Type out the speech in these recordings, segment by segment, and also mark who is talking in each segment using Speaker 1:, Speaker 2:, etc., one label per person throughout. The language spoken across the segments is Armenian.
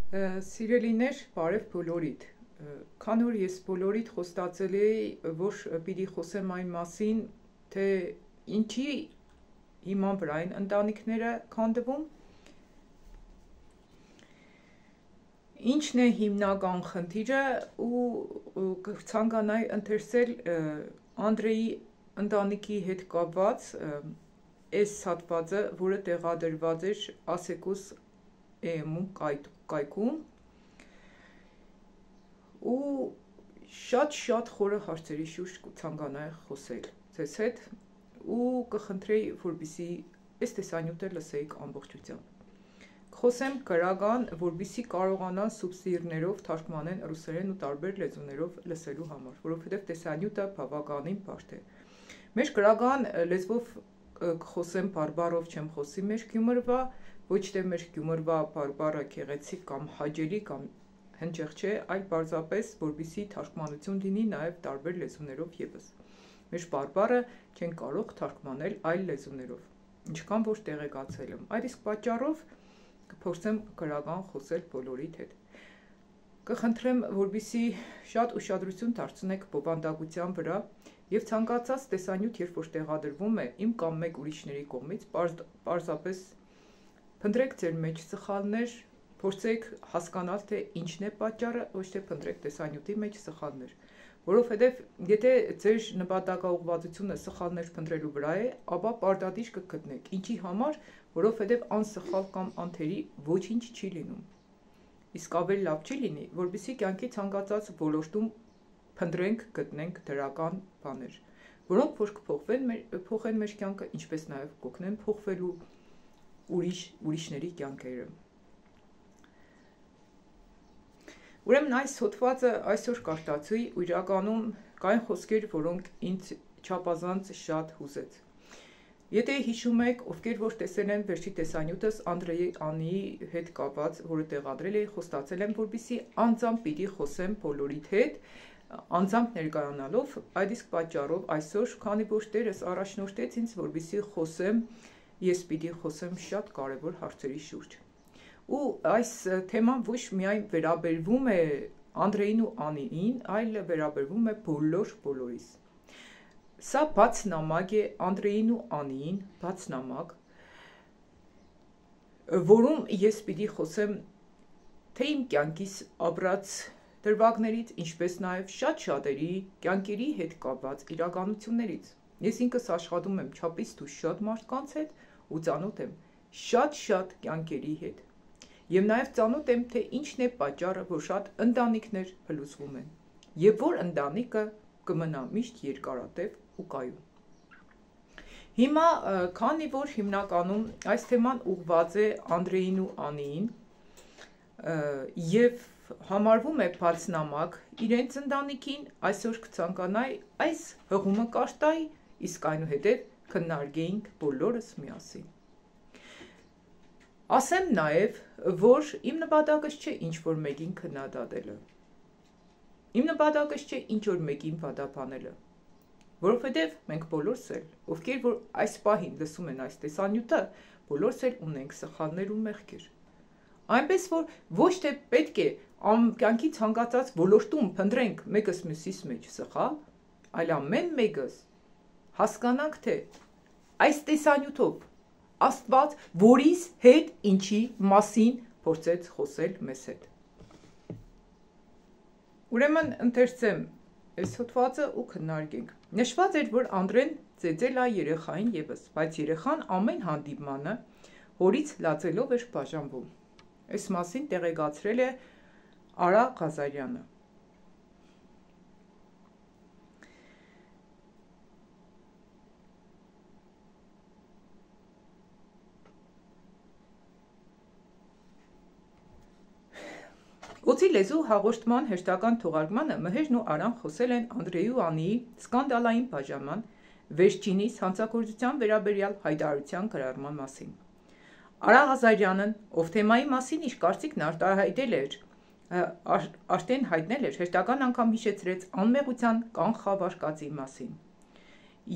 Speaker 1: Սիրելիներ, բարև բոլորիդ։ Քանի որ ես բոլորիդ խոստացել էի, որ պիտի խոսեմ այն մասին, թե ինչի հիման վրա են ընտանիքները քանդվում, ինչն է հիմնական խնդիրը ու ցանկանայի ընթերցել Անդրեի ընտանիքի հետ կապված այս հատվածը, որը տեղադրված էր Ասեկոս EM-ում կայքում ու շատ խորը հարցերի շուրջ կցանկանայի խոսել ձեզ հետ ու կխնդրեի, որպեսզի այս տեսանյութը լսեիք ամբողջությամբ։ Խոսեմ գրական, որպեսզի կարողանան սուբտիտրերով թարգմանեն ռուսերեն ու տարբեր լեզուներով լսելու համար, որովհետև տեսանյութը բավականին բարդ է։ Մեր գրական լեզվով կխոսեմ բարբառով չեմ խոսի մեր գյումրվա, ոչ թե մեր գյումրվա բարբառը գեղեցիկ կամ հաճելի կամ հնչեղ չէ, այլ պարզապես որպեսզի թարգմանություն լինի նաև տարբեր լեզուներով ևս։ Մեր բարբառը չեն կարող թարգմանել այլ լեզուներով, ինչքան որ տեղեկացել եմ։ Այդ իսկ պատճառով կփորձեմ գրական խոսել բոլորիդ հետ։ Կխնդրեմ, որպեսզի շատ ուշադրություն դարձնեք բովանդակության վրա եւ ցանկացած տեսանյութ, երբ որ տեղադրվում է իմ կամ մեկ ուրիշների կողմից, պարզապես փնտրեք ձեր մեջ սխալներ, փորձեք հասկանալ, թե ինչն է պատճառը, ոչ թե փնտրեք տեսանյութի մեջ սխալներ, որովհետև եթե ձեր նպատակաուղղվածությունը սխալներ փնտրելու վրա է, ապա պարտադիր կգտնեք, ինչի համար, որովհետև անսխալ կամ անթերի ոչինչ չի լինում։ Իսկ ավելի լավ չի լինի, որպեսզի կյանքի ցանկացած ոլորտում փնտրենք, գտնենք դրական բաներ, որոնք որ կփոխեն մեր կյանքը, ինչպես նաև կօգնեն փոխվելու ուրիշների կյանքերը։ Ուրեմն այս հոդվածը այսօր կարդացի ու իրականում կային խոսքեր, որոնք ինձ չափազանց շատ հուզեց։ Եթե հիշում եք, ովքեր որ տեսել են վերջի տեսանյութս Անդրեի Անիի հետ կապված, որը տեղադրել էի, խոստացել եմ, որպեսզի անձամբ պիտի խոսեմ բոլորիդ հետ, անձամբ ներկայանալով, այդ իսկ պատճառով այսօր, քանի որ Տերս առաջնորդեց ինձ, որպեսզի խոսեմ, ես պիտի խոսեմ շատ կարևոր հարցերի շուրջ։ Ու այս թեման ոչ միայն վերաբերվում է Անդրեին ու Անիին, այլ վերաբերվում է բոլորիս։ Սա բաց նամակ է Անդրեին ու Անիին, բաց նամակ, որում ես պիտի խոսեմ թե իմ կյանքիս ապրած դրվագներից, ինչպես նաև շատ շատերի կյանքերի հետ կապված իրականություններից։ Ես ինքս աշխատում եմ չափից դուրս շատ մարդկանց հետ ու ծանոթ եմ շատ կյանքերի հետ։ Եվ նաև ծանոթ եմ, թե ինչն է պատճառը, որ շատ ընտանիքներ փլուզվում են, եւ որ ընտանիքը կմնա միշտ երկարատև ու կայուն։ Հիմա, քանի որ հիմնականում այս թեման ուղղված է Անդրեին ու Անիին եւ համարվում է բաց նամակ իրենց ընտանիքին, այսօր կցանկանայի այս հղումը կարտայի, իսկ այնուհետև քննարկեինք բոլորս միասին։ Ասեմ նաև, որ իմ նպատակս չէ ինչ-որ մեկին քննադատելը, իմ նպատակս չէ ինչ-որ մեկին վատաբանելը, որովհետև մենք բոլորս էլ, ովքեր որ այս պահին լսում են այս տեսանյութը, բոլորս էլ ունենք սխալներ ու մեղքեր։ Այնպես որ ոչ թե պետք է կյանքի ցանկացած ոլորտում փնտրենք մեկս մյուսիս մեջ սխալ, այլ ամեն մեկս հասկանանք, թե այս տեսանյութով Աստված որիս հետ ինչի մասին փորձեց խոսել մեզ հետ։ Ուրեմն ընթերցեմ այս հոդվածը ու քննարկենք։ Նշված էր, որ Անդրեն ծեծել է երեխային ևս, բայց երեխան ամեն հանդիպմանը հորից լացելով էր բաժանվում։ Այս մասին տեղեկացրել է Արա Ղազարյանը։ Օծի լեզու հաղորդման հերթական թողարկմանը Մհերն ու Արան խոսել են Անդրեի ու Անիի սկանդալային բաժանման վերջինիս հանցագործության վերաբերյալ հայտարարության գրառման մասին։ Արա Ղազարյանն, ով թեմայի մասին իր կարծիքն արդեն հայտնել էր, հերթական անգամ հիշեցրեց անմեղության կանխավարկածի մասին։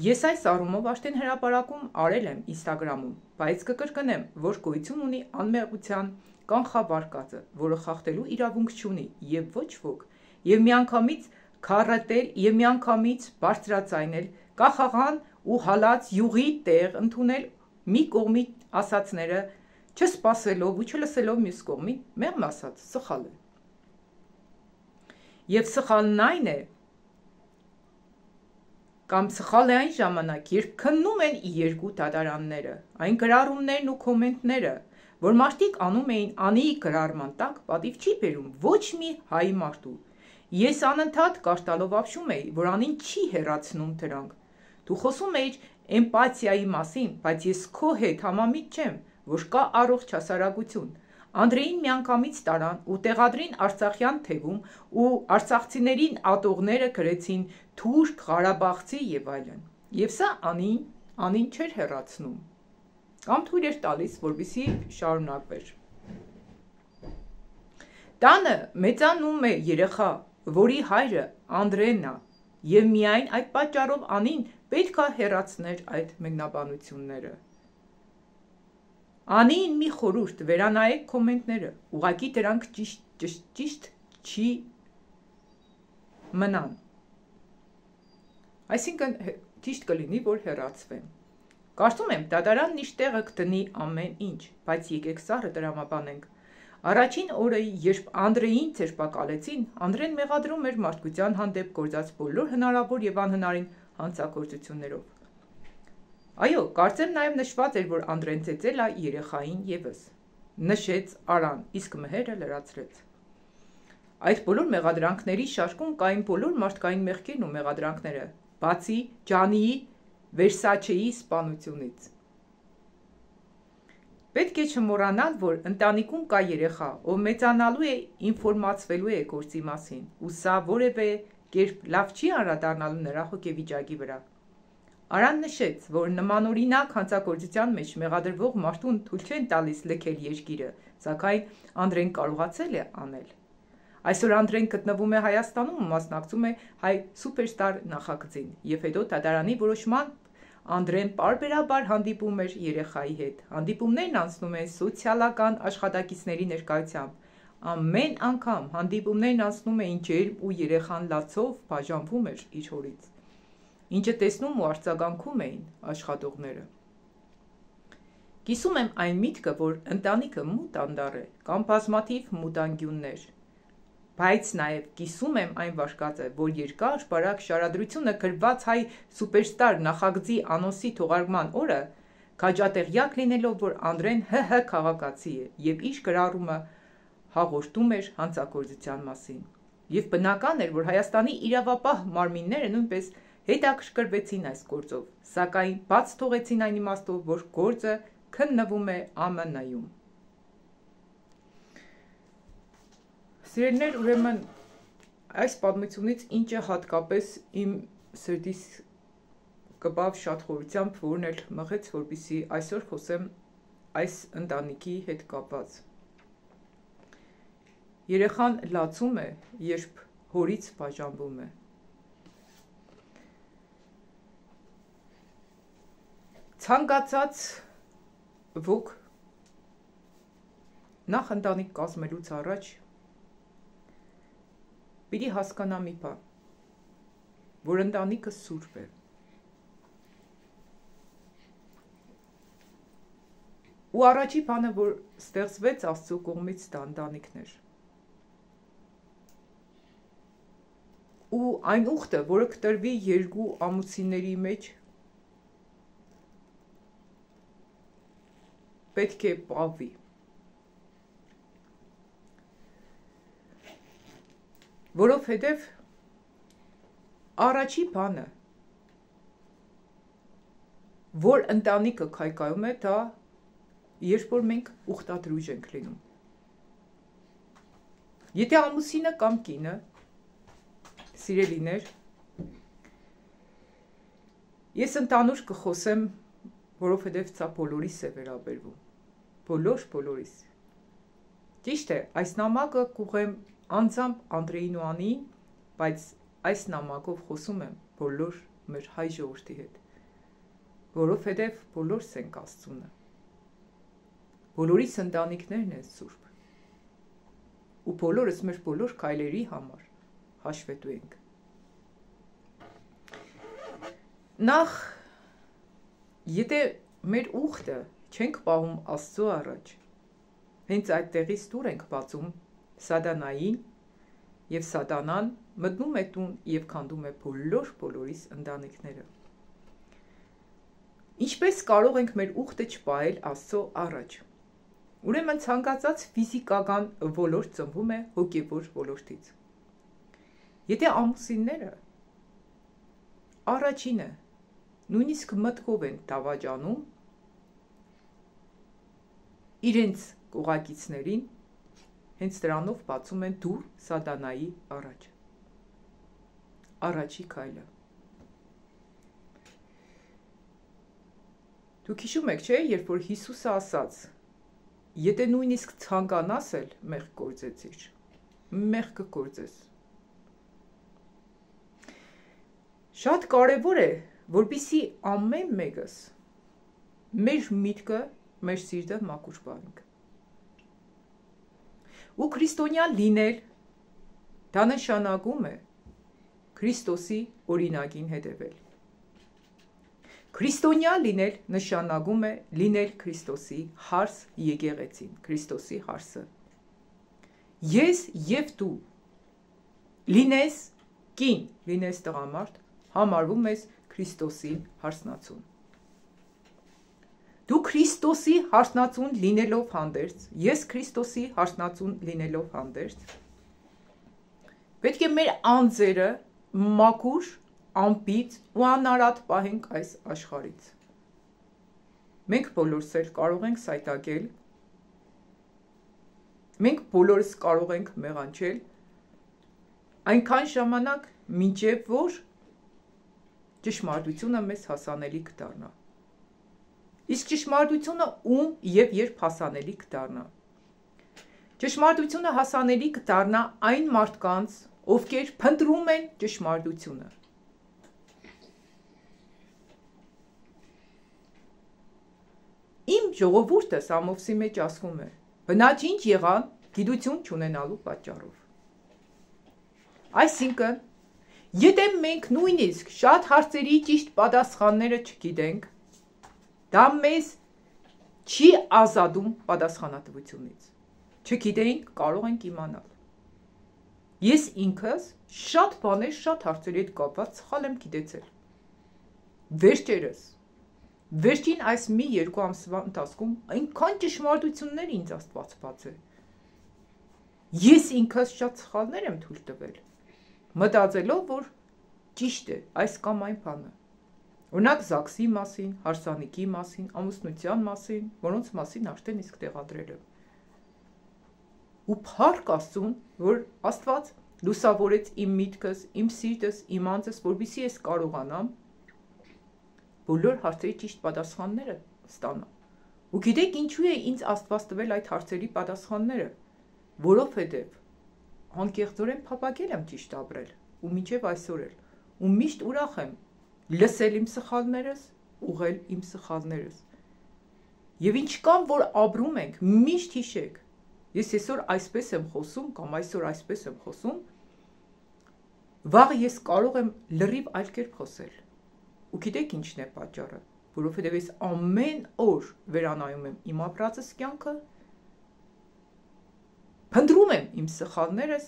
Speaker 1: Ես այս առումով արդեն հրապարակում արել եմ Instagram-ում, բայց կկրկնեմ, որ գոյություն ունի անմեղության կանխավարկածը, որը խախտելու իրավունք չունի եւ ոչ ոք, եւ միանգամից քառատել եւ միանգամից բարձրացանել, կախաղան ու հալած յուղի տեղ ընդունել մի կողմի ասածները, չսպասելով ու չլսելով մյուս կողմին, մեղմ ասած, սխալ է։ Եվ սխալն այն է, կամ սխալ է այն ժամանակ, երբ քննում են երկու դատարանները, այն գրառումներն ու կոմենտները, որ մարդիկ անում էին Անիի գրառման տակ, պատիվ չի բերում ոչ մի հայ մարդու։ Ես անընդհատ կարճ տալով ապշում էի, որ Անին չի հեռացնում դրանք։ Դու խոսում էիր էմպաթիայի մասին, բայց ես քո հետ համամիտ չեմ, որ կա առողջ հասարակություն։ Անդրեին միանգամից տարան ու տեղադրին արցախյան թևում ու արցախցիներին ատողները գրեցին թուրք, ղարաբաղցի եւ այլն։ Եվ սա Անին չէր հեռացնում։ Կամ թույլ էր տալիս, որպեսզի շարունակվեր։ Տանը մեծանում է երեխա, որի հայրը Անդրեն է, եւ միայն այդ պատճառով Անին պետք է հեռացներ այդ մեկնաբանությունները։ Անին մի խորհուրդ, վերանայեք կոմենտները, ուղղակի դրանք ճիշտ չի մնան։ Այսինքն ճիշտ կլինի, որ հեռացվեն։ Կարծում եմ, դատարանն իր տեղը կդնի ամեն ինչ, բայց եկեք սառը տրամաբանենք։ Առաջին օրը, երբ Անդրեին ցերպակալեցին, Անդրեն մեղադրում էր մարդկության հանդեպ գործած բոլոր հնարավոր եւ անհնարին հանցագործություններով։ Այո, կարծեմ նաև նշված էր, որ Անդրեն ծեծել է երեխային եւս։ Նշեց Արան, իսկ մհերը լրացրեց։ Այդ բոլոր մեղադրանքների շարքում կային բոլոր մարդկային մեղքերն ու մեղադրանքները, բացի Ջանիի Վերսաչեի սպանությունից։ Պետք է չմոռանալ, որ ընտանիքում կա երեխա, ով մեծանալու է, ինֆորմացվելու է գործի մասին, ու սա որևէ կերպ լավ չի անդրադառնալու նրա հոգեվիճակի վրա։ Արան նշեց, որ նմանօրինակ հանցագործության մեջ մեղադրվող մարդուն թույլ չեն տալիս լքել երկիրը, սակայն Անդրեն կարողացել է անել։ Այսօր Անդրեն գտնվում է Հայաստանում ու մասնակցում է հայ սուպերստար նախագծին, եւ հետո դատարանի որոշման Անդրեն պարբերաբար հանդիպում էր երեխայի հետ։ Հանդիպումներն անցնում են սոցիալական աշխատակիցների ներկայությամբ։ Ամեն անգամ հանդիպումներն անցնում էին ջերմ ու երեխան լացով բաժանվում էր իր հորից, ինչը տեսնում ու արձագանքում էին աշխատողները։ Կիսում եմ այն միտքը, որ ընտանիքը մութ անդառ է, կամ բազմաթիվ մութանկյուններ, բայց նաև կիսում եմ այն վարկածը, որ երկար բարակ շարադրությունը գրված հայ սուպերստար նախագծի անոնսի թողարկման օրը քաջատեղյակ լինելով, որ Անդրեն ՀՀ քաղաքացի է եւ իր գրառումը հաղորդում էր հանցագործության մասին։ Եվ բնական էր, որ Հայաստանի իրավապահ մարմինները նույնպես հետաքրքրվեցին այս գործով, սակայն բաց թողեցին այն իմաստով, որ գործը քննվում է ԱՄՆ-ում։ Սիրելիներ, ուրեմն այս պատմությունից ինչը հատկապես իմ սրտիս կպավ շատ խորությամբ, որն էլ մղեց, որպեսզի այսօր խոսեմ այս ընտանիքի հետ կապված։ Երեխան լացում է, երբ հորից բաժանվում է։ Ցանկացած ոք նախ ընտանիք կազմելուց առաջ պիտի հասկանա մի բան, որ ընտանիքը սուրբ է։ Ու առաջի բանը, որ ստեղծվեց Աստծո կողմից, դա ընտանիքն էր։ Ու այն ուխտը, որը կտրվի երկու ամուսինների մեջ, պետք է պահվի։ Որովհետև առաջի բանը, որ ընտանիքը քայքայում է, դա երբ որ մենք ուխտադրույժ ենք լինում։ Եթե ամուսինը կամ կինը, սիրելիներ, ես ընդանուր կխոսեմ, որովհետև սա բոլորիս է վերաբերվում, բոլորիս։ Ճիշտ է, այս նամակը կուղեմ անձամբ Անդրեին ու Անիին, բայց այս նամակով խոսում եմ բոլոր մեր հայ ժողովրդի հետ, որովհետև բոլորս ենք Աստծունը, բոլորիս ընտանիքներն են սուրբ, ու բոլորս մեր բոլոր քայլերի համար հաշվետու ենք։ Նախ, եթե մեր ուխտը չենք պահում Աստծո առաջ, հենց այդտեղից դուր ենք բացում սատանային, և սատանան մտնում է տուն և քանդում է բոլորիս ընտանիքները։ Ինչպես կարող ենք մեր ուխտը չպահել Աստծո առաջ։ Ուրեմն ցանկացած ֆիզիկական ոլորտ ծնվում է հոգևոր ոլորտից։ Եթե ամուսինները առաջինը նույնիսկ մտքով են դավաճանում իրենց կողակիցներին, հենց դրանով բացում են դուռ սատանայի առաջ։ Առաջի քայլը։ Դուք հիշում եք, չէ, երբ որ Հիսուսը ասաց, եթե նույնիսկ ցանկանաս էլ մեղք գործեցիր, մեղք կգործես։ Շատ կարևոր է, որպեսզի ամեն մեկս մեր միտքը, մեր սիրտը մաքուր պահենք։ Ու քրիստոնյա լինել, դա նշանակում է Քրիստոսի օրինակին հետևել։ Քրիստոնյա լինել նշանակում է լինել Քրիստոսի հարս եկեղեցին, Քրիստոսի հարսը։ Ես և դու լինես կին, լինես տղամարդ, համարվում ես Քրիստոսի հարսնացուն։ Դու Քրիստոսի հարսնացուն լինելով հանդերձ, ես Քրիստոսի հարսնացուն լինելով հանդերձ, պետք է մեր անձերը մաքուր, անպիծ ու անարատ պահենք այս աշխարհից։ Մենք բոլորս էլ կարող ենք սայթաքել, մենք բոլորս կարող ենք մեղանչել, այնքան ժամանակ, մինչև որ ճշմարտությունը մեզ հասանելի կդառնա։ Իսկ ճշմարտությունը ում և երբ հասանելի կդառնա։ Ճշմարտությունը հասանելի կդառնա այն մարդկանց, ովքեր փնտրում են ճշմարտությունը։ Իմ ժողովուրդս ամոքսի մեջ ասվում է, բնաջինչ եղան գիտություն չունենալու պատճառով։ Այսինքն, եթե մենք նույնիսկ շատ հարցերի ճիշտ պատասխանները չգիտենք, դա մեզ չի ազատում պատասխանատվությունից։ Չգիտենք, կարող ենք իմանալ։ Ես ինքս շատ բաներ, շատ հարցերի հետ կապված սխալ եմ գիտեցել։ Վերջին այս մի երկու ամսվա ընթացքում այնքան ճշմարտություններ ինձ Աստված բացել է։ Ես ինքս շատ սխալներ եմ թույլ տվել, մտածելով, որ ճիշտ է այս կամ այն բանը։ Օրինակ ԶԱԳՍ-ի մասին, հարսանիքի մասին, ամուսնության մասին, որոնց մասին արդեն իսկ տեղադրել եմ։ Ու փառք Աստծուն, որ Աստված լուսավորեց իմ միտքս, իմ սիրտս, իմ անձս, որպեսզի ես կարողանամ բոլոր հարցերի ճիշտ պատասխանները ստանամ։ Ու գիտեք ինչու է ինձ Աստված տվել այդ հարցերի պատասխանները, որովհետև անկեղծորեն փափագել եմ ճիշտ ապրել, ու մինչև այսօր էլ, ու միշտ ուրախ եմ լսել իմ սխալներս, ուղղել իմ սխալներս։ Եվ ինչքան որ ապրում ենք, միշտ հիշեք, ես այսօր այսպես եմ խոսում կամ այսօր այսպես եմ խոսում, վաղը ես կարող եմ լրիվ այլ կերպ խոսել։ Ու գիտեք ինչն է պատճառը, որովհետև ես ամեն օր վերանայում եմ իմ ապրածս կյանքը, փնտրում եմ իմ սխալներս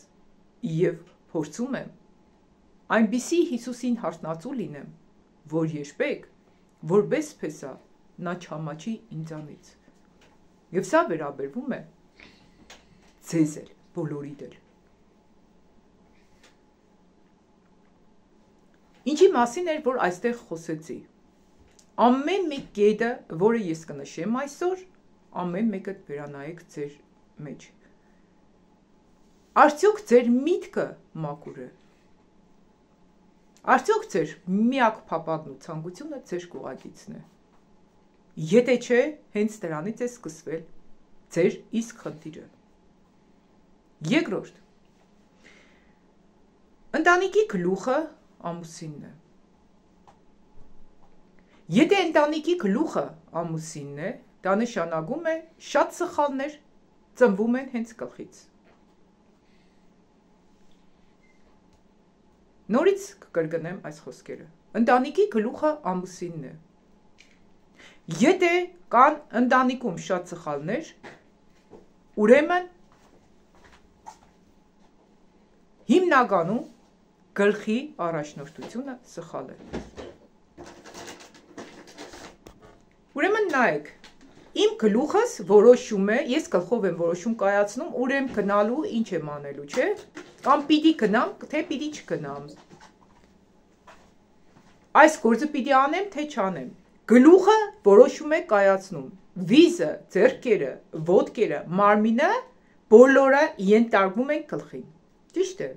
Speaker 1: և փորձում եմ այնպիսի Հիսուսին հարսնացու լինեմ, որ երբեք, որպես փեսա, նա չամաչի ինձանից։ Եվ սա վերաբերվում է ձեզ էլ, բոլորիդ էլ։ Ինչի մասին էր, որ այստեղ խոսեցի։ Ամեն մի կետը, որը ես կնշեմ այսօր, ամեն մեկը վերանայեք ձեր մեջ։ Արդյոք ձեր միտքը մաքուր է։ Արդյոք ձեր միակ փափագն ու ցանկությունը ձեր կողակիցն է։ Եթե չէ, հենց դրանից է սկսվել ձեր իսկ խնդիրը։ Երկրորդ, ընտանիքի գլուխը ամուսինն է։ Եթե ընտանիքի գլուխը ամուսինն է, դա նշանակում է շատ սխալներ ծնվում են հենց գլխից։ Նորից կկրկնեմ այս խոսքերը։ Ընտանիքի գլուխը ամուսինն է։ Եթե կան ընտանիքում շատ սխալներ, ուրեմն հիմնականում գլխի առաջնորդությունը սխալ է։ Ուրեմն նայեք, իմ գլուխս որոշում է, ես գլխով եմ որոշում կայացնում, ուր եմ գնալու, ինչ եմ անելու, չէ՞։ Կամ պիտի գնամ, թե պիտի չգնամ։ Այս գործը պիտի անեմ, թե չանեմ։ Գլուխը որոշում է կայացնում։ Վիզը, ձեռքերը, ոտքերը, մարմինը բոլորը ենթարկվում են գլխին։ Ճիշտ է։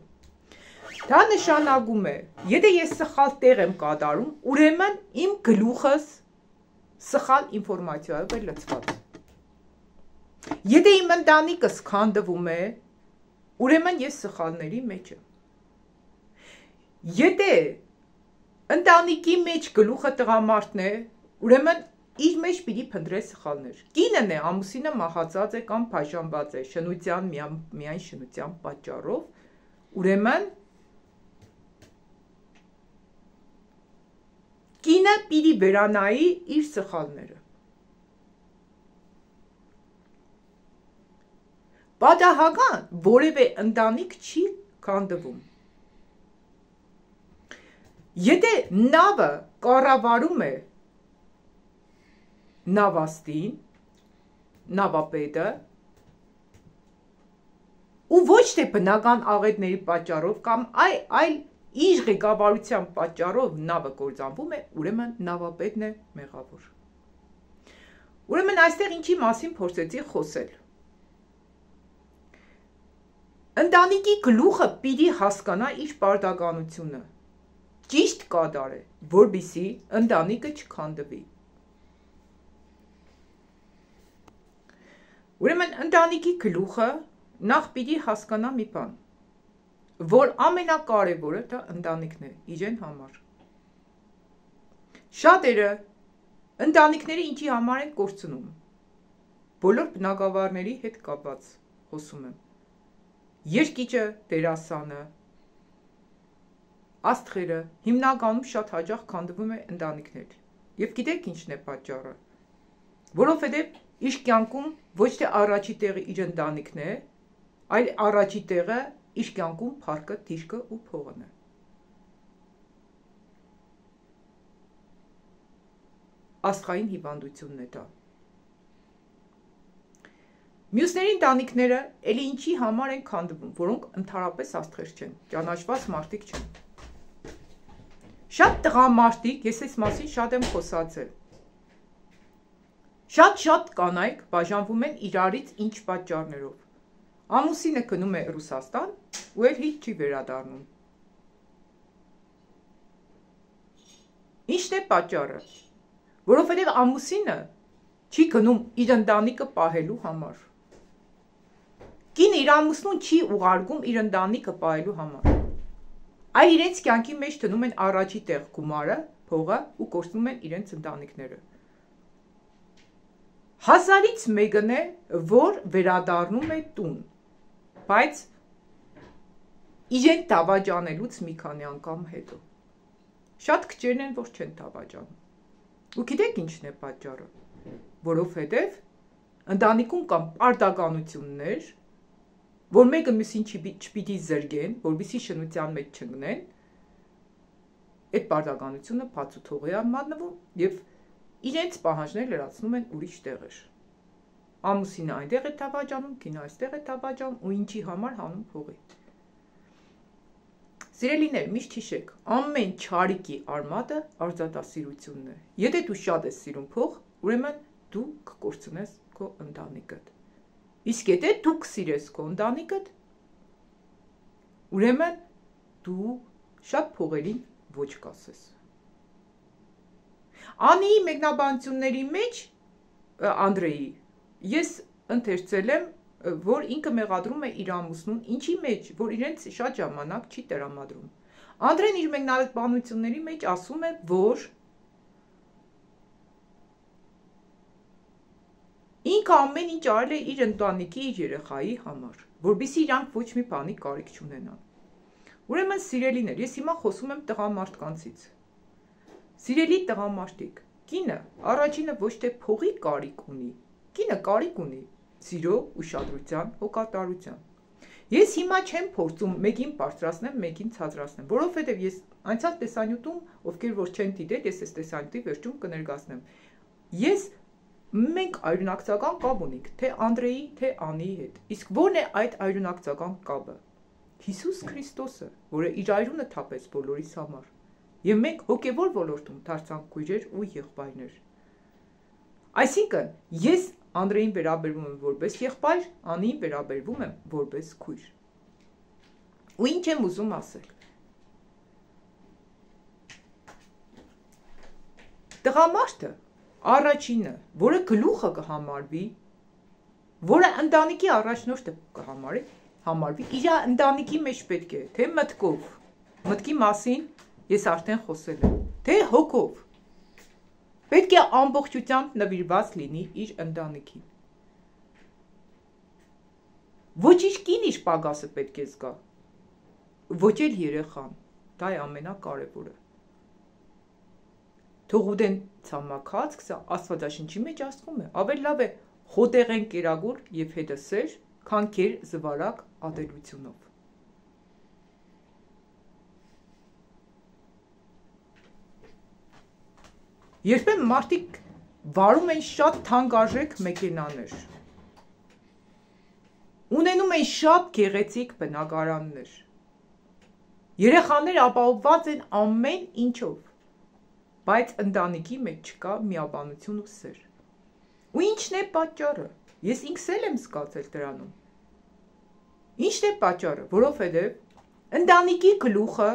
Speaker 1: Դա նշանակում է, եթե ես սխալ տեղ եմ կատարում, ուրեմն իմ գլուխս սխալ ինֆորմացիայով է լցված։ Եթե իմ ընտանիքս քանդվում է, ուրեմն ես սխալների մեջ եմ։ Եթե ընտանիքի մեջ գլուխը տղամարդն է, ուրեմն իր մեջ պիտի փնտրե սխալներ։ Կինն է, ամուսինը մահացած է կամ բաժանված է շնության միայն շնության պատճառով, ուրեմն կինը պիտի վերանայի իր սխալները։ Պատահական որևէ ընտանիք չի քանդվում։ Եթե նավը կառավարում է նավաստին, նավապետը, ու ոչ թե բնական աղետների պատճառով կամ այլ իր ղեկավարության պատճառով նավը կործանվում է, ուրեմն նավապետն է մեղավոր։ Ուրեմն այստեղ ինչի մասին փորձեցի խոսել։ Ընտանիքի գլուխը պիտի հասկանա իր պարտականությունը, ճիշտ կատարե, որպեսզի ընտանիքը չքանդվի։ Ուրեմն ընտանիքի գլուխը նախ պիտի հասկանա մի բան, որ ամենակարևորը դա ընտանիքն է իրեն համար։ Շատերը ընտանիքները ինչի համար են կորցնում, բոլոր բնագավառների հետ կապված խոսում եմ, երկիչը, դերասանը, աստղերը, հիմնականում շատ հաճախ քանդվում է ընտանիքներ։ Եվ գիտեք ինչն է պատճառը, որովհետև իր կյանքում ոչ թե առաջի տեղը իր ընտանիքն է, այլ առաջի տեղը իր կյանքում փառքը, դիրքը ու փողն է։ Աստղային հիվանդությունն է դա։ Մյուսների ընտանիքները էլի ինչի համար են քանդվում, որոնք ընդհանրապես աստղեր չեն, ճանաչված մարդիկ չեն։ Շատ տղամարդիկ, ես այս մասին շատ եմ խոսացել։ Շատ կանայք բաժանվում են իրարից ինչ պատճառներով։ Ամուսինը գնում է Ռուսաստան ու էլ հիչ չի վերադառնում։ Ինչն է պատճառը, որովհետև ամուսինը չի գնում իր ընտանիքը պահելու համար։ Կինը իր ամուսնուն չի ուղարկում իր ընտանիքը պահելու համար։ Այլ իրենց կյանքի մեջ դնում են առաջի տեղ գումարը, փողը ու կորցնում են իրենց ընտանիքները։ Հազարից մեկն է, որ վերադառնում է տուն, բայց իրեն դավաճանելուց մի քանի անգամ հետո։ Շատ քչերն են, որ չեն դավաճանում։ Ու գիտեք ինչն է պատճառը, որովհետև ընտանիքում կան պարտականություններ, որ մեկը մյուսին չպիտի զրկեն, որպեսզի շնության մեջ չընկնեն, այդ պարտականությունը բացութողի է մատնվում եւ իրենց պահանջները լրացնում են ուրիշ տեղեր։ Ամուսինը այնտեղ է դավաճանում, կինը այստեղ է դավաճանում ու ինչի համար հանում փողի։ Սիրելիներ, միշտ հիշեք, ամեն չարիքի արմատը արժանասիրությունն է։ Եթե դու շատ ես սիրում փող, ուրեմն դու կկորցնես քո ընտանիքդ։ Իսկ եթե դու կսիրես քո ընտանիքդ, ուրեմն դու շատ փողերին ոչ կասես։ Անիի մեկնաբանությունների մեջ Անդրեի ես ընթերցել եմ, որ ինքը մեղադրում է իր ամուսնուն, ինչի մեջ, որ իրենց շատ ժամանակ չի տրամադրում։ Անդրեն իր մեկնաբանությունների մեջ ասում է, որ ինքը ամեն ինչ արել է իր ընտանիքի, իր երեխայի համար, որպեսզի իրանք ոչ մի բանի կարիք չունենան։ Ուրեմն սիրելիներ, ես հիմա խոսում եմ տղամարդկանցից։ Սիրելի տղամարդիկ, կինը առաջինը ոչ թե փողի կարիք ունի, կինը կարիք ունի սիրո, ուշադրության, հոգատարության։ Ես հիմա չեմ փորձում մեկին բարձրացնեմ, մեկին ցածրացնեմ, որովհետև ես անցյալ տեսանյութում, ովքեր որ չեն դիտել, ես այս տեսանյութի վերջում կներկայացնեմ։ Մենք այրունակցական կապ ունենք, թե Անդրեի, թե Անիի հետ։ Իսկ ո՞րն է այդ այրունակցական կապը։ Հիսուս Քրիստոսը, որը իր այրունը թափեց բոլորիս համար։ Եվ մենք հոգևոր ոլորտում դարձանք քույրեր ու եղբայրներ։ Այսինքն, ես Անդրեին վերաբերվում եմ որպես եղբայր, Անիին վերաբերվում եմ որպես քույր։ Ու ինչ եմ ուզում ասել։ Տղամարդը առաջինը, որը գլուխը կհամարվի, որը ընտանիքի առաջնորդը կհամարվի, իր ընտանիքի մեջ պետք է, թե մտքով, մտքի մասին ես արդեն խոսել եմ, թե հոգով, պետք է ամբողջությամբ նվիրված լինի իր ընտանիքին։ Ոչ իր կին իր պակասը պետք է զգա, ոչ էլ երեխան, դա է ամենակարևորը։ Թող ուդեն ցամաքածք, սա Աստվածաշնչի մեջ ասվում է, ավելի լավ է խոտեղեն կերագուր եւ հետսեր, քան քեր զվարակ ատելությունով։ Երբեմն մարդիկ վարում են շատ թանկարժեք մեքենաներ, ունենում են շատ գեղեցիկ բնակարաններ, երեխաները ապահովված են ամեն ինչով, բայց ընտանիքի մեջ չկա միաբանություն ու սեր։ Ու ինչն է պատճառը։ Ես ինքս էլ եմ զգացել դրանում։ Ինչն է պատճառը, որովհետև ընտանիքի գլուխը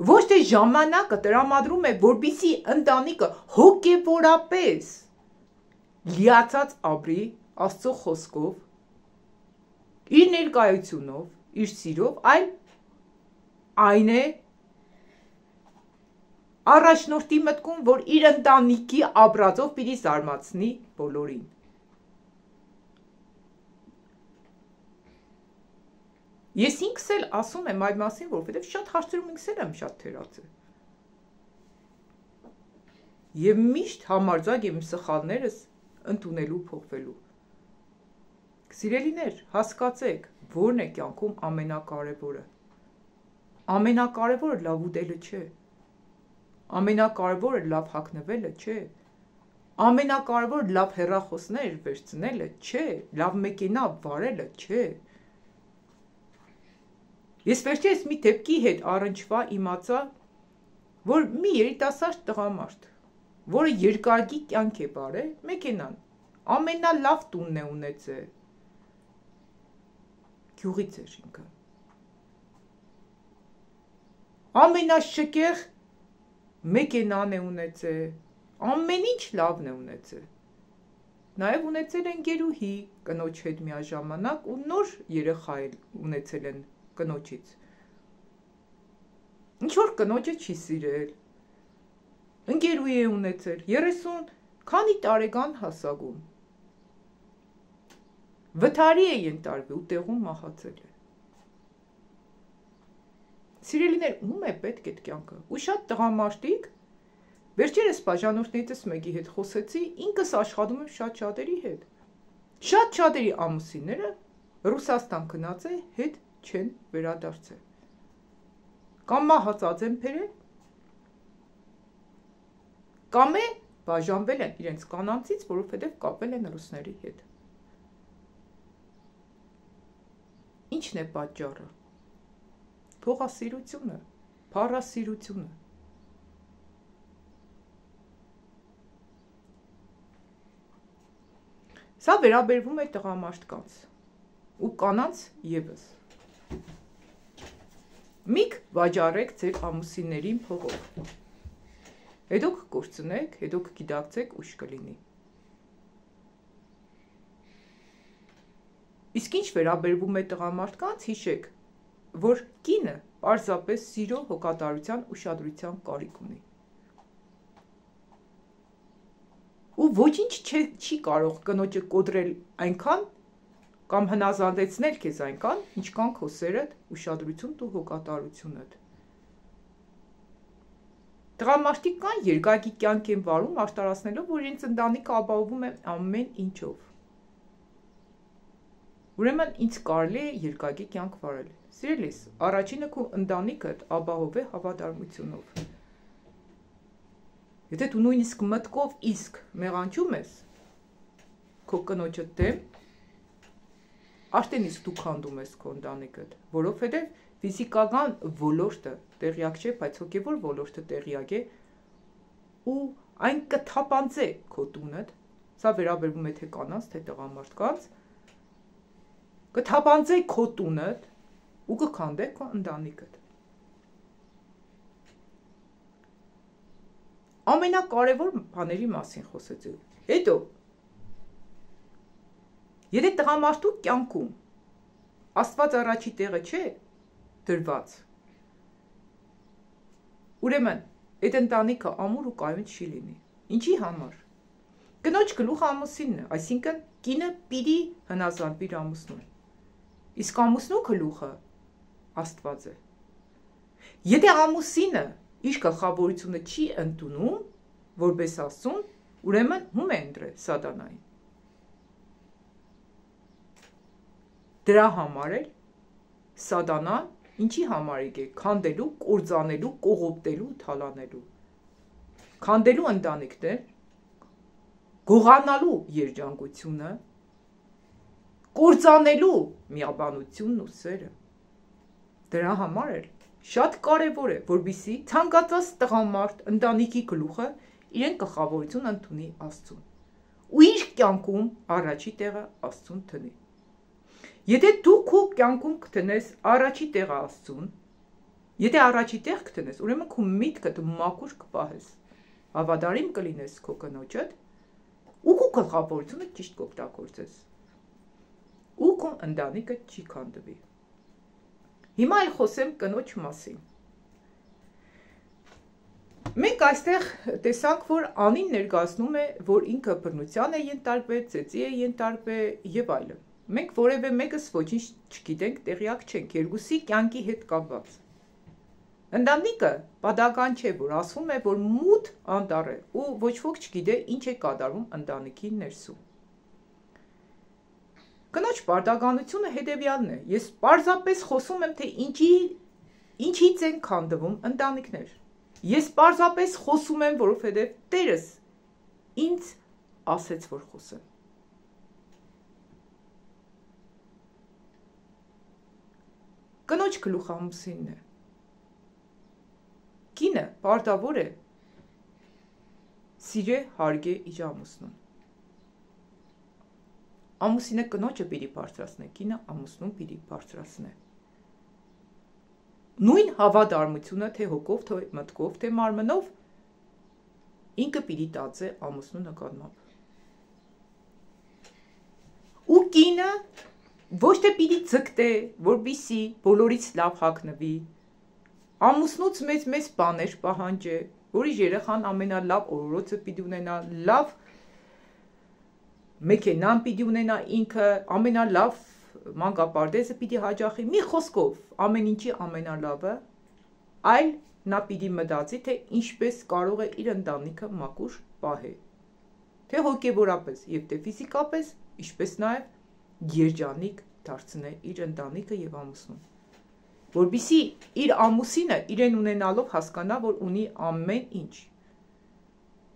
Speaker 1: ոչ թե ժամանակը տրամադրում է, որպեսզի ընտանիքը հոգևորապես լիացած ապրի Աստծո խոսքով, իր ներկայությունով, իր սիրով, այլ այն է առաջնորդի մտքում, որ իր ընտանիքի ապրածով պիտի զարմացնի բոլորին։ Ես ինքս էլ ասում եմ այդ մասին, որովհետև շատ հարցերում ինքս էլ եմ շատ թերացել։ Եվ միշտ համարձակ եմ սխալներս ընդունելու փոխվելու։ Սիրելիներ, հասկացեք, որն է կյանքում ամենակարևորը։ Ամենակարևորը լավ ուտելը չէ։ Ամենակարևորը լավ հագնվելը չէ, ամենակարևորը լավ հեռախոսներ վերցնելը չէ, լավ մեքենա վարելը չէ։ Ես վերջերս մի դեպքի հետ առնչվա իմացա, որ մի երիտասարդ տղամարդ, որը երկարգի կյանք է վարել, մեքենան, ամենալավ տունն է ունեցել, գյուղից էր ինքը, ամենաշքեղ մեքենան է ունեցել, ամեն ինչ լավն է ունեցել, նաև ունեցել են գերուհի կնոջ հետ միաժամանակ ու նոր երեխա ունեցել են կնոջից, ինչ-որ կնոջը չի սիրել, ընկերուհի է ունեցել, 30 քանի տարեկան հասակում, վթարի է ենթարկվել ու տեղում մահացել է։ Սիրելիներ, ում է պետք այդ կյանքը, ու շատ տղամարդիկ, վերջերս բաժանորդներիցս մեկի հետ խոսեցի, ինքս աշխատում եմ շատ շատերի հետ, շատ շատերի ամուսինները Ռուսաստան գնաց է, հետ չեն վերադարձել, կամ մահացած են բերել, կամ է բաժանվել են իրենց կանանցից, որովհետև կապվել են ռուսների հետ։ Ինչն է պատճառը։ Փողասիրությունը, փառասիրությունը։ Սա վերաբերվում է տղամարդկանց ու կանանց ևս։ Միք վաճառեք ձեր ամուսիններին փողով։ Հետո կկործնեք, հետո կգիտակցեք ուշ կլինի։ Իսկ ինչ վերաբերվում է տղամարդկանց, հիշեք, որ կինը պարզապես սիրո, հոգատարության, ուշադրության կարիք ունի։ Ու ոչինչ չի կարող կնոջը կոտրել այնքան, կամ հնազանդեցնել քեզ այնքան, ինչքան քո սերդ, ուշադրությունդ ու հոգատարությունդ։ Տղամարդիկ կան երկակի կյանք են վարում արտարացնելով, որ իրենց ընտանիքը ապահովում է ամեն ինչով։ Ուրեմն ինձ կարելի է երկակի կյանք վարել։ Սիրելիս, առաջինը քո ընտանիքդ ապահովե հավատարմությունով։ Եթե դու նույնիսկ մտքով իսկ մեղանչում ես քո կնոջը դեմ, արդեն իսկ դու քանդում ես քո ընտանիքդ, որովհետև ֆիզիկական ոլորտը տեղյակ չէ, բայց հոգևոր ոլորտը տեղյակ է ու այն կթափանցե քո տունդ, սա վերաբերվում է թե կանանց, թե տղամարդկանց, կթափանցե քո տունդ ու կքանդե քո ընտանիքդ։ Ամենակարևոր բաների մասին խոսեցի։ Հետո եթե տղամարդու կյանքում Աստված առաջի տեղը չէ դրված, ուրեմն այդ ընտանիքը ամուր ու կայուն չի լինի։ Ինչի համար։ Կնոջ գլուխը ամուսինն է, այսինքն կինը պիտի հնազանդվի իր ամուսնուն։ Իսկ ամուսնու գլուխը Աստված է։ Եթե ամուսինը իր գլխավորությունը չի ընդունում որպես Աստծուն, ուրեմն հում է ընտրել սատանային։ Դրա համար էլ սատանան ինչի համարիկ է, քանդելու, կործանելու, կողոպտելու, թալանելու, քանդելու ընտանիքներ, գողանալու երջանկությունը, կործանելու միաբանությունն ու սերը։ Դրա համար էլ շատ կարևոր է, որպեսզի ցանկացած տղամարդ ընտանիքի գլուխը իրեն գլխավորություն ընդունի Աստծուն ու իր կյանքում առաջի տեղը Աստծուն տնի։ Եթե դու քո կյանքում կտնես առաջի տեղը Աստծուն, եթե առաջի տեղ կտնես, ուրեմն քո միտքդ մաքուր կպահես, հավատարիմ կլինես քո կնոջդ ու քո գլխավորությունը ճիշտ կօգտագործես ու քո ընտանիքը չի քանդվի։ Հիմա էլ խոսեմ կնոջ մասին։ Մենք այստեղ տեսանք, որ Անին ներկայացնում է, որ ինքը բռնության է ենթարկվել, ծեծի է ենթարկվել եւ այլն։ Մենք որևէ մեկս ոչինչ չգիտենք, տեղյակ չենք, երկուսի կյանքի հետ կապված։ Ընտանիքը պատահական չէ, որ ասվում է, որ մութ անտառ է ու ոչ ոք չգիտե ինչ է կատարվում ընտանիքի ներսում։ Կնոջ պարտականությունը հետևյալն է։ Ես պարզապես խոսում եմ, թե ինչից են քանդվում ընտանիքներ։ Ես պարզապես խոսում եմ, որովհետև Տերս ինձ ասեց, որ խոսեմ։ Կնոջ գլուխը ամուսինն է։ Կինը պարտավոր է սիրե հարգե իր ամուսնուն։ Ամուսինը կնոջը պիտի բարձրացնե, կինը ամուսնուն պիտի բարձրացնե։ Նույն հավատարմությունը թե հոգով, թե մտքով, թե մարմնով ինքը պիտի տածե ամուսնու նկատմամբ։ Ու կինը ոչ թե պիտի ձգտե, որպեսզի բոլորից լավ հագնվի, ամուսնուց մեծ բաներ պահանջե, որ իր երեխան ամենալավ օրորոցը պիտի ունենա, լավ մեքենան պիտի ունենա ինքը, ամենալավ մանկապարտեզը պիտի հաճախի, մի խոսքով ամեն ինչի ամենալավը, այլ նա պիտի մտածի, թե ինչպես կարող է իր ընտանիքը մաքուր պահել, թե հոգևորապես եւ թե ֆիզիկապես, ինչպես նաեւ երջանիկ դարձնել իր ընտանիքը եւ ամուսնուն, որպեսզի իր ամուսինը իրեն ունենալով հասկանա, որ ունի ամեն ինչ,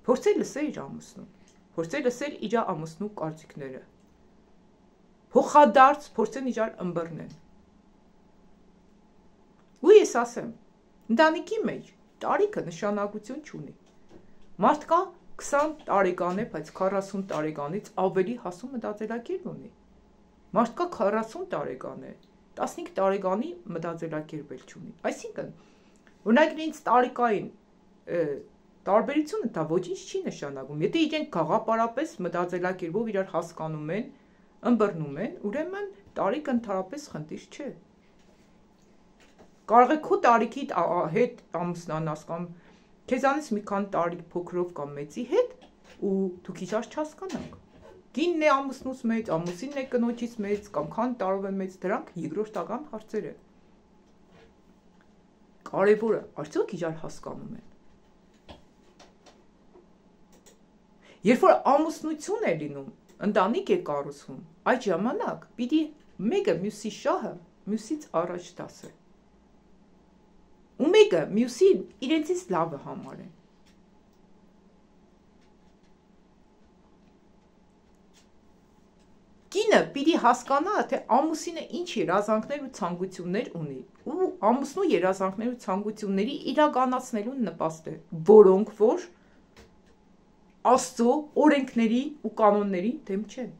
Speaker 1: փորձել լսել իր ամուսնուն, փորձել լսել իր ամուսնու կարծիքները, փոխադարձ փորձեն իրար ըմբռնել։ Ու ես ասեմ, ընտանիքի մեջ տարիքը նշանակություն չունի։ Մարդկա 20 տարեկան է, բայց 40 տարեկանից ավելի հասուն մտածելակերպ ունի։ Մարդկա 40 տարեկան է, 15 տարեկանի մտածելակերպ էլ չունի։ Այսինքն, օրինակ ինձ տարիքային տարբերությունը դա ոչինչ չի նշանակում։ Եթե իրենք գաղափարապես մտածելակերպով իրար հասկանում են, ըմբռնում են, ուրեմն տարիքը ընդհանրապես խնդիր չէ։ Կարող է քո տարիքի հետ ամուսնանաս կամ քեզանից մի քանի տարի փոքրով կամ մեծի հետ ու դուք իրար չհասկանաք։ Կինն է ամուսնուց մեծ, ամուսինն է կնոջից մեծ, կամ քանի տարով է մեծ, դրանք երկրորդական հարցեր են։ Կարևորը, արդյոք իրար հասկանում են։ Երբ որ ամուսնություն է լինում, ընտանիք է կառուցվում, այդ ժամանակ պիտի մեկը մյուսի շահը մյուսից առաջ դասը։ Ու մեկը մյուսին իրենցից լավը համարեն։ Կինը պիտի հասկանա, թե ամուսինը ինչ երազանքներ ու ցանկություններ ունի, ու ամուսնու երազանքներ ու ցանկությունների իրականացնելուն նպաստ է, որոնք որ Աստծո օրենքների ու կանոնների դեմ չեն։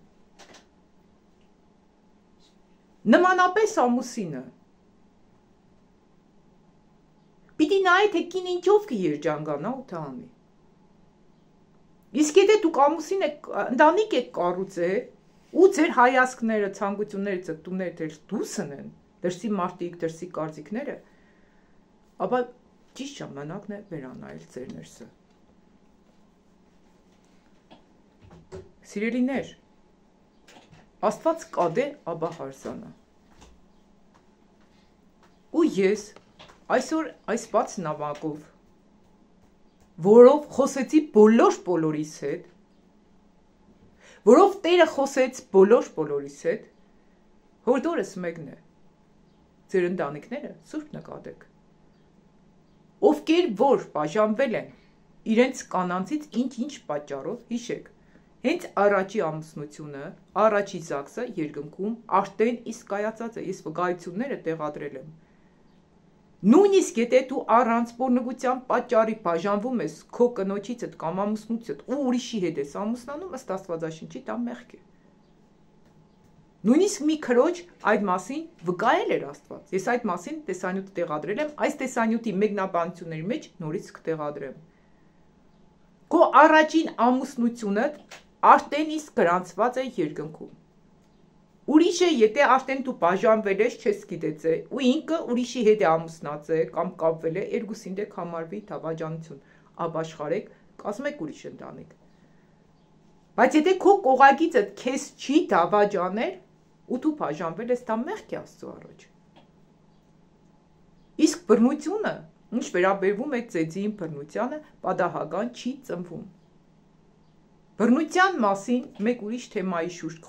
Speaker 1: Նմանապես ամուսինը պիտի նայե, թե կինը ինչով կերջանկանա ու թե անի։ Իսկ եթե դուք ամուսին եք, ընտանիք եք կառուցել, ու ձեր հայացքները, ցանկությունները, ձգտումները դեր դուսն են, դրսի մարդիկ, դրսի կարծիքները, ապա ճիշտ ժամանակն է վերանայել ձեր ներսը։ Սիրելիներ, Աստված կադե, ապա հարսանա։ Ու ես այսօր այս բաց նամակով, որով խոսեցի բոլորիս հետ, որով Տերը խոսեց բոլորիս հետ, հորդորս մեկն է, ձեր ընտանիքները սուրբ նկատեք, ովքեր որ բաժանվել են իրենց կանանցից ինչ պատճառով, հիշեք, հենց առաջի ամուսնությունը, առաջի ԶԱԳՍը երկնքում արդեն իսկ կայացած է, ես վկայությունները տեղադրել եմ։ Նույնիսկ եթե դու առանց բորնգության պատճառի բաժանվում ես քո կնոջիցդ կամ ամուսնուցդ ու ուրիշի հետ ես ամուսնանում, ըստ Աստվածաշնչի դա մեղք է։ Նույնիսկ մի քրոջ այդ մասին վկայել էր Աստված։ Ես այդ մասին տեսանյութ տեղադրել եմ, այս տեսանյութի մեկնաբանությունների մեջ նորից կտեղադրեմ։ Քո առաջին ամուսնությունդ արդեն իսկ գրանցված է երկնքում։ Ուրիշը, եթե արդեն դու բաժանվել ես, չես գիտեցել, ու ինքը ուրիշի հետ է ամուսնացել կամ կապվել է, երկուսին դեք համարվի դավաճանություն, ապաշխարեք, կազմեք ուրիշ ընտանիք։ Բայց եթե քո կողակիցը քեզ չի դավաճանել, ու դու բաժանվել ես, դա մեղք է Աստծո առաջ։ Իսկ բռնությունը, ինչ վերաբերվում է ծեծին բռնությանը, պատահական չի ծնվում։ Բռնության մասին մեկ ուրիշ թեմայի շուրջ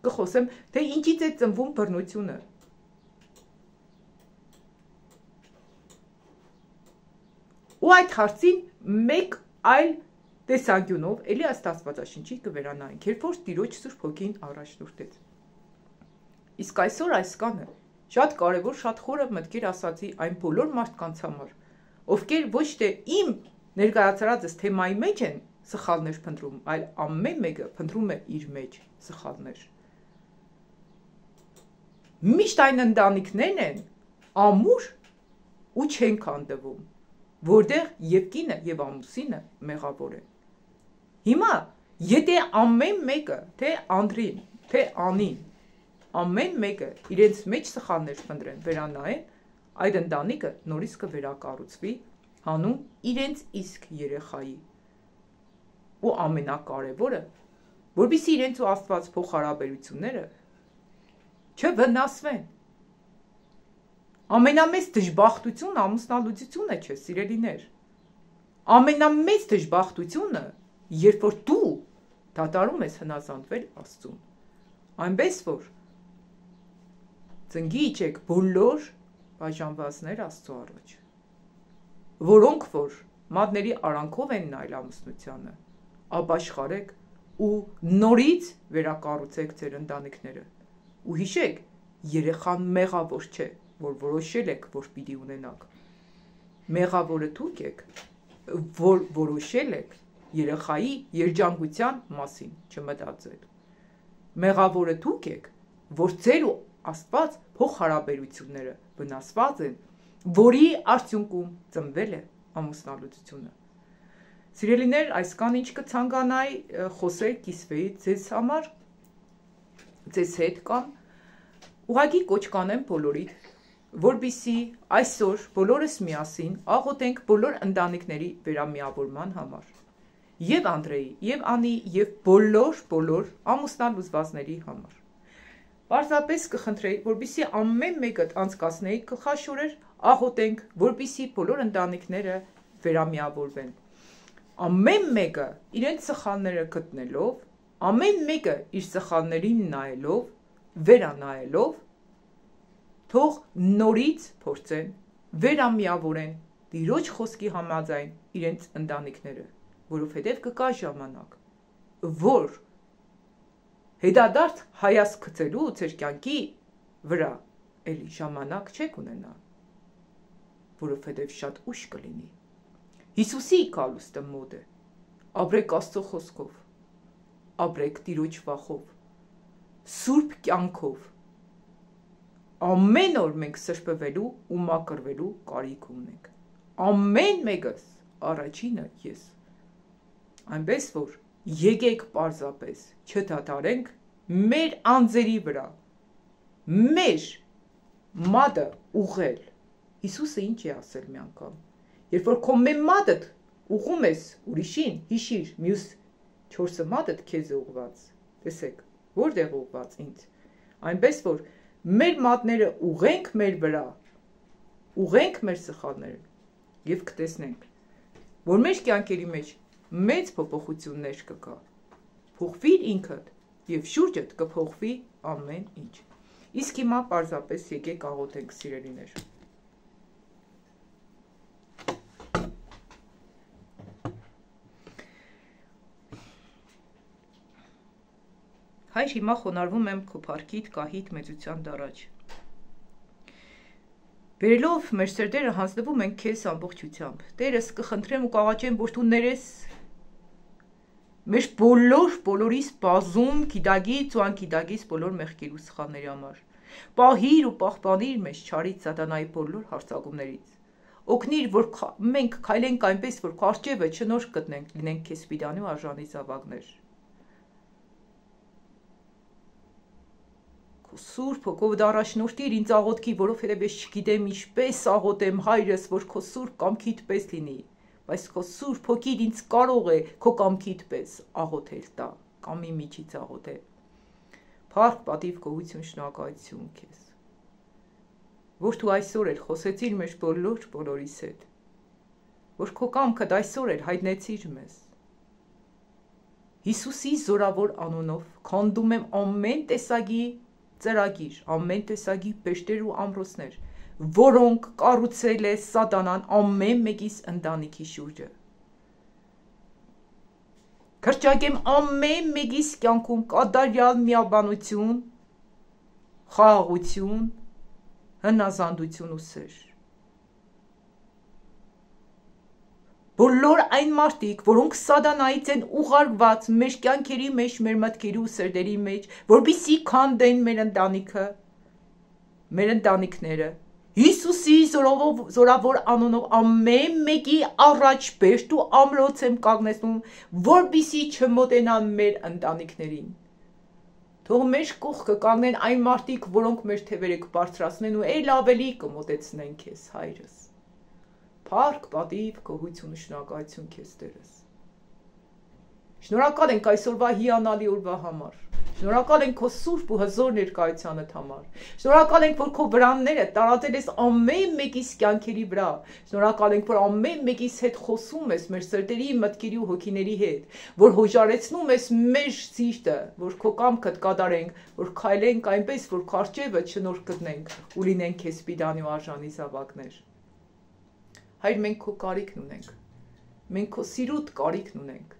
Speaker 1: կխոսեմ, թե ինչից է ծնվում բռնությունը։ Ու այդ հարցին մեկ այլ տեսանկյունով, էլի ըստ Աստվածաշնչի կվերանայենք, երբ որ Տիրոջ Սուրբ Հոգին առաջնորդեց։ Իսկ այսօր այս կանը շատ կարևոր, շատ խորը մտքեր ասացի այն բոլոր մարդկանց համար, ովքեր ոչ թե իմ ներկայացրածս թեմայի մեջ են սխալներ փնտրում, այլ ամեն մեկը փնտրում է իր մեջ սխալներ։ Միշտ այն ընտանիքներն են ամուր ու չեն քանդվում, որտեղ եւ կինը եւ ամուսինը մեղավոր են։ Հիմա, եթե ամեն մեկը, թե Անդրին, թե Անին, ամեն մեկը իրենց մեջ սխալներ փնտրեն, վերանայեն, այդ ընտանիքը նորից կվերակառուցվի հանուն իրենց իսկ երեխայի։ Ու ամենակարևորը, որպեսզի իրենց ու Աստված փոխհարաբերությունները չվնասվեն։ Ամենամեծ դժբախտությունը ամուսնալուծությունը չէ, սիրելիներ։ Ամենամեծ դժբախտությունը, երբ որ դու դադարում ես հնազանդվել Աստծուն։ Այնպես որ ծնգի իջեք բոլոր բաժանվածներ Աստծո առաջ, որոնք որ մատների արանքով են նայել ամուսնությանը, ապաշխարեք ու նորից վերակառուցեք ձեր ընտանիքները։ Ու հիշեք, երեխան մեղավոր չէ, որ որոշել եք, որ պիտի ունենաք։ Մեղավորը դուք եք, որ որոշել եք երեխայի երջանկության մասին չմտածել։ Մեղավորը դուք եք, որ ձեր ու Աստված փոխհարաբերությունները վնասված են, որի արդյունքում ծնվել է ամուսնալուծությունը։ Սիրելիներ, այսքան ինչ կցանկանայի խոսել կիսվեի ձեզ համար, ձեզ հետ կամ ուղղակի կոչ կանեմ բոլորիդ, որպեսզի այսօր բոլորս միասին աղոթենք բոլոր ընտանիքների վերամիավորման համար։ եւ Անդրեի, եւ Անի, եւ բոլոր ամուսնալուզվածների համար։ Պարզապես կխնդրեի, որպեսզի ամեն մեկը անցկացնեի գլխաշորեր, աղոթենք, որպեսզի բոլոր ընտանիքները վերամիավորվեն։ Ամեն մեկը իրենց սխալները գտնելով, ամեն մեկը իր սխալներին նայելով, վերանայելով, թող նորից փորձեն, վերամիավորեն Տիրոջ խոսքի համաձայն իրենց ընտանիքները, որովհետև կկա ժամանակ, որ հետադարձ հայացք գցելու ձեր կյանքի վրա էլի ժամանակ չեք ունենա, որովհետև շատ ուշ կլինի։ Հիսուսի կալուստը մոտ է, ապրեք Աստծո խոսքով, ապրեք Տիրոջ վախով, սուրբ կյանքով, ամեն օր մենք սրբվելու ու մաքրվելու կարիք ունենք, ամեն մեկս, առաջինը ես, այնպես որ եկեք պարզապես չդադարենք մեր անձերի վրա, մեր մատը ուղղել, Հիսուսը ինչ է ասել մի անգամ, երբ որ քո մեր մատդ ուղում ես ուրիշին, հիշիր, մյուս 4 մատդ քեզ է ուղված, տեսեք, որտեղ ուղված ինձ, այնպես որ մեր մատները ուղենք մեր վրա, ուղենք մեր սխալները եւ կտեսնենք, որ մեր կյանքերի մեջ մեծ փոփոխություններ կգա, փոխվիր ինքդ եւ շուրջդ կփոխվի ամեն ինչ։ Իսկ հիմա պարզապես եկեք աղոթենք, սիրելիներ։ Հայր, հիմա խոնարհվում եմ քո փառքիդ կահիտ մեծության դառաջ։ Բերելով մեր սրտերը հանձնվում ենք քեզ ամբողջությամբ։ Տերս կխնդրեմ ու կաղաչեմ, որ դու ներես մեր բոլորիս բազում գիտագից ու անգիտագից բոլոր մեղքերի ու սխալների համար։ Պահիր ու պահպանիր մեզ չարից սատանայի բոլոր հարձակումներից։ Օգնիր, որ մենք քայլենք այնպես, որ քո առջևը չնորհ գտնենք, լինենք քեզ սպիտանի ու արժանի զավակներ։ Սուրբ հոգով դառաշնորհտիր ինձ աղոթքի, որովհետև ես չգիտեմ ինչպես աղոթեմ, Հայրս, որ քո սուրբ կամքիդ պես լինի, բայց քո սուրբ հոգին ինձ կարող է քո կամքիդ պես աղոթել տա, կամ իմ միջից աղոթել։ Փառք, պատիվ, գոհություն, շնորհակալություն քեզ, որ դու այսօր էլ խոսեցիր մեր բոլորիս հետ, որ քո կամքդ այսօր էլ հայտնեցիր մեզ։ Հիսուսի զորավոր անունով քանդում եմ ամեն տեսակի ծրագիր, ամեն տեսակի պեշտեր ու ամրոցներ, որոնք կառուցել է սատանան ամեն մեկիս ընտանիքի շուրջը։ Կրճակեմ ամեն մեկիս կյանքում կատարյալ միաբանություն, խաղաղություն, հնազանդություն ու սեր։ Բոլոր այն մարդիկ, որոնք սատանայից են ուղարկված մեր կյանքերի մեջ, մեր մտքերի ու սրտերի մեջ, որպեսզի քանդեն մեր ընտանիքը, մեր ընտանիքները, Հիսուսի զորավոր անունով ամեն մեկի առաջ պեշտ ու ամրոց եմ կանգնեցնում, որպեսզի չմոտենան մեր ընտանիքներին։ Թող մեր կողքը կանգնեն այն մարդիկ, որոնք մեր թևերը կբարձրացնեն ու ել ավելի կմոտեցնեն քեզ, Հայրս։ Փառք, պատիվ, գոհություն ու շնորհակալություն քեզ Տերս։ Շնորհակալ ենք այսօրվա հիանալի օրվա համար։ Շնորհակալ ենք քո սուրբ ու հզոր ներկայությանդ համար։ Շնորհակալ ենք, որ քո վրանները տարածել ես ամեն մեկիս կյանքերի վրա։ Շնորհակալ ենք, որ ամեն մեկիս հետ խոսում ես մեր սրտերի, մտքերի ու հոգիների հետ, որ հոժարեցնում ես մեր սիրտը, որ քո կամքդ կատարենք, որ քայլենք այնպես, որ քո առջևը չնորհ գտնենք ու լինենք քեզ սպիտանի ու արժանի զավակներ։ Հայր, մենք քո կարիքն ունենք, մենք քո սիրուտ կարիքն ունենք,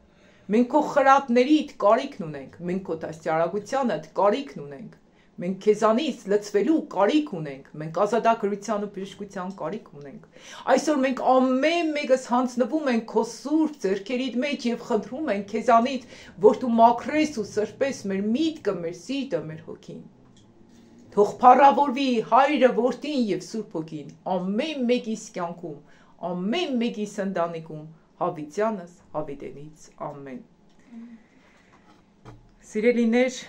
Speaker 1: մենք քո խրատներիդ կարիքն ունենք, մենք քո դաստիարակությանդ կարիքն ունենք, մենք քեզանից լցվելու կարիք ունենք, մենք ազատագրության ու բժշկության կարիք ունենք։ Այսօր մենք ամեն մեկս հանձնվում ենք քո սուրբ ձեռքերիդ մեջ եւ խնդրում ենք քեզանից, որ դու մաքրես ու սրբես մեր միտքը, մեր սիրտը, մեր հոգին։ Թող փառավորվի Հայրը, Որդին եւ Սուրբ Հոգին ամեն մեկիս կյանքում, ամեն մեկիս ընտանիքում, հավիտյանս, հավիտենից, ամեն։ Սիրելիներ,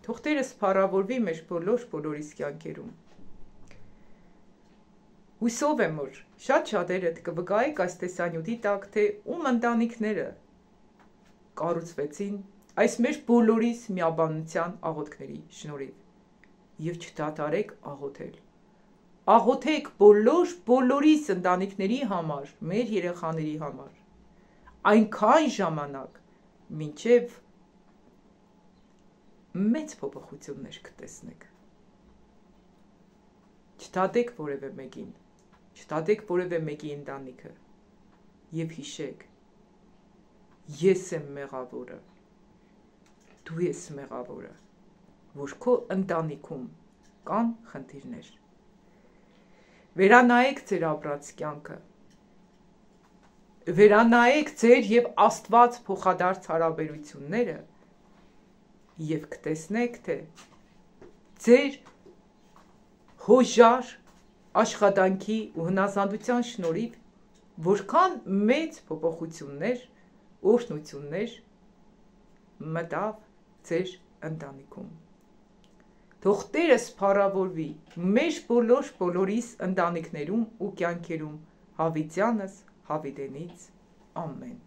Speaker 1: թող Տերս փառավորվի մեր բոլորիս կյանքերում։ Հուսով եմ, որ շատ շատերդ կվկայեք այս տեսանյութի տակ, թե ում ընտանիքները կառուցվեցին այս մեր բոլորիս միաբանության աղոթքների շնորհիվ եւ չդադարեք աղոթել։ Աղոթեք բոլորիս ընտանիքների համար, մեր երեխաների համար, այնքան ժամանակ, մինչև մեծ փոփոխություններ կտեսնեք։ Չդատեք որևէ մեկին, չդատեք որևէ մեկի ընտանիքը եւ հիշեք, ես եմ մեղավորը, դու ես մեղավորը, որ քո ընտանիքում կան խնդիրներ։ Վերանայեք ձեր ապրած կյանքը, վերանայեք ձեր եւ Աստված փոխադարձ հարաբերությունները եւ կտեսնեք, թե ձեր հոժար աշխատանքի ու հնազանդության շնորհիվ որքան մեծ փոփոխություններ, օրհնություններ մտավ ձեր ընտանիքում։ Թող Տերս փառավորվի մեր բոլորիս ընտանիքներում ու կյանքերում հավիտյանս հավիտենից ամեն։